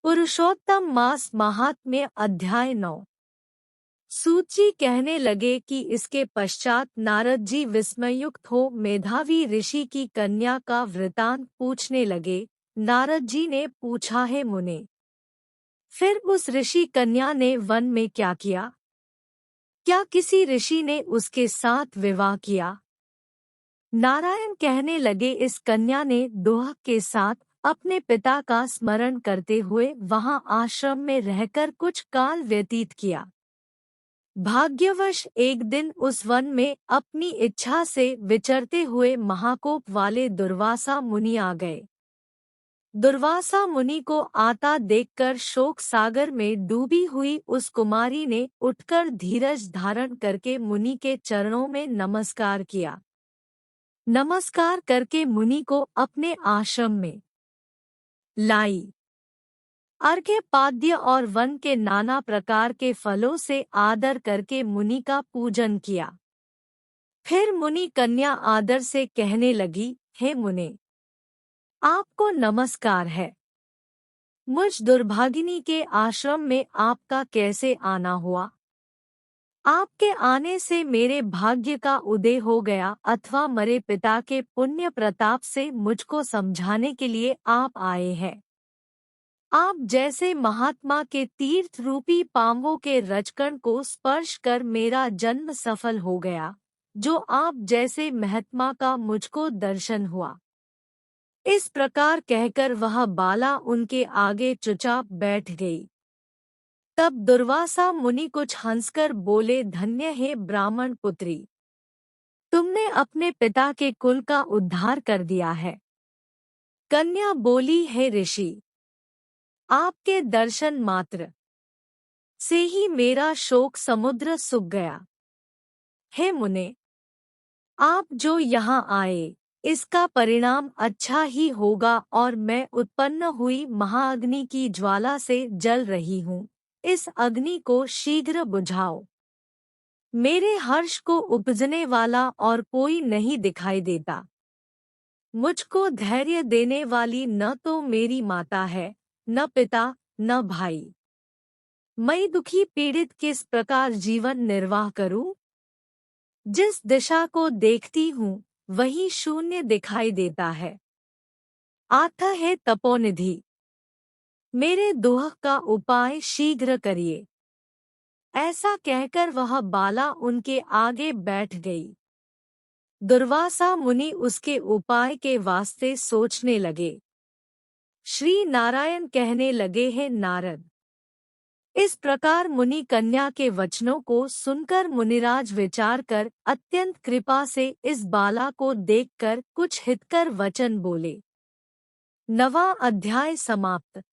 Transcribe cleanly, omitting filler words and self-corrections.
पुरुषोत्तम मास महात्म्य अध्याय 9। सूची कहने लगे कि इसके पश्चात नारद जी विस्मयुक्त हो मेधावी ऋषि की कन्या का वृतांत पूछने लगे। नारद जी ने पूछा, है मुने, फिर उस ऋषि कन्या ने वन में क्या किया? क्या किसी ऋषि ने उसके साथ विवाह किया? नारायण कहने लगे, इस कन्या ने दोह के साथ अपने पिता का स्मरण करते हुए वहां आश्रम में रहकर कुछ काल व्यतीत किया। भाग्यवश एक दिन उस वन में अपनी इच्छा से विचरते हुए महाकोप वाले दुर्वासा मुनि आ गए। दुर्वासा मुनि को आता देखकर शोक सागर में डूबी हुई उस कुमारी ने उठकर धीरज धारण करके मुनि के चरणों में नमस्कार किया। नमस्कार करके मुनि को अपने आश्रम में लाई। अर्घ्य पाद्य और वन के नाना प्रकार के फलों से आदर करके मुनि का पूजन किया। फिर मुनि कन्या आदर से कहने लगी, हे मुने, आपको नमस्कार है। मुझ दुर्भागिनी के आश्रम में आपका कैसे आना हुआ? आपके आने से मेरे भाग्य का उदय हो गया अथवा मरे पिता के पुण्य प्रताप से मुझको समझाने के लिए आप आए हैं? आप जैसे महात्मा के तीर्थ रूपी पांवों के रजकण को स्पर्श कर मेरा जन्म सफल हो गया, जो आप जैसे महात्मा का मुझको दर्शन हुआ। इस प्रकार कहकर वह बाला उनके आगे चुपचाप बैठ गई। तब दुर्वासा मुनि कुछ हंसकर बोले, धन्य है ब्राह्मण पुत्री, तुमने अपने पिता के कुल का उद्धार कर दिया है। कन्या बोली, है ऋषि, आपके दर्शन मात्र से ही मेरा शोक समुद्र सूख गया। हे मुने, आप जो यहाँ आए इसका परिणाम अच्छा ही होगा और मैं उत्पन्न हुई महाअग्नि की ज्वाला से जल रही हूँ। इस अग्नि को शीघ्र बुझाओ। मेरे हर्ष को उपजने वाला और कोई नहीं दिखाई देता। मुझको धैर्य देने वाली न तो मेरी माता है, न पिता, न भाई। मैं दुखी पीड़ित किस प्रकार जीवन निर्वाह करूं? जिस दिशा को देखती हूँ वही शून्य दिखाई देता है। आता है तपोनिधि, मेरे दोह का उपाय शीघ्र करिए। ऐसा कहकर वह बाला उनके आगे बैठ गई। दुर्वासा मुनि उसके उपाय के वास्ते सोचने लगे। श्री नारायण कहने लगे, हैं नारद, इस प्रकार मुनि कन्या के वचनों को सुनकर मुनिराज विचार कर अत्यंत कृपा से इस बाला को देखकर कुछ हितकर वचन बोले। 9वां अध्याय समाप्त।